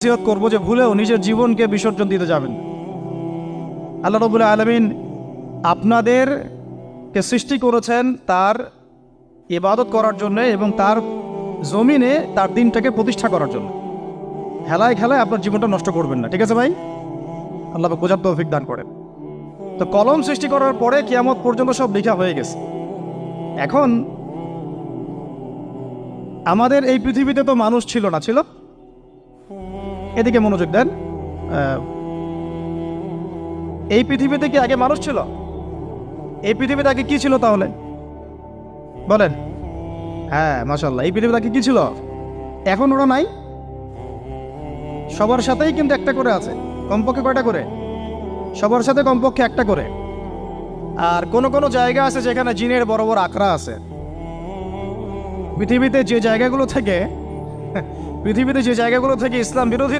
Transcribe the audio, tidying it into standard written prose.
নসিহত করবো যে ভুলেও নিজের জীবনকে বিসর্জন দিতে যাবেন। আল্লাহ রাব্বুল আলামিন আপনাদেরকে সৃষ্টি করেছেন তার ইবাদত করার জন্য এবং তার জমিনে তার দিনটাকে প্রতিষ্ঠা করার জন্য। খেলায় খেলায় আপনার জীবনটা নষ্ট করবেন না, ঠিক আছে ভাই? আল্লাহ বোঝার তৌফিক দান করেন। তো কলম সৃষ্টি করার পরে কিয়ামত পর্যন্ত সব লেখা হয়ে গেছে। এখন আমাদের এই পৃথিবীতে তো মানুষ ছিল না, ছিল? এদিকে মনোযোগ দেন। এই পৃথিবীতে কি আগে মানুষ ছিল? এই পৃথিবীতে আগে কি ছিল তাহলে বলেন? হ্যাঁ, মাশাআল্লাহ। এই পৃথিবীতে আগে কি ছিল? এখন ওরা নাই। সবার সাথেই কিন্তু একটা করে আছে, কমপক্ষে কয়টা করে? সবার সাথে কমপক্ষে একটা করে। আর কোন কোন জায়গা আছে যেখানে জিনের বড় বড় আখড়া আছে। পৃথিবীতে যে জায়গাগুলো থেকে ইসলাম বিরোধী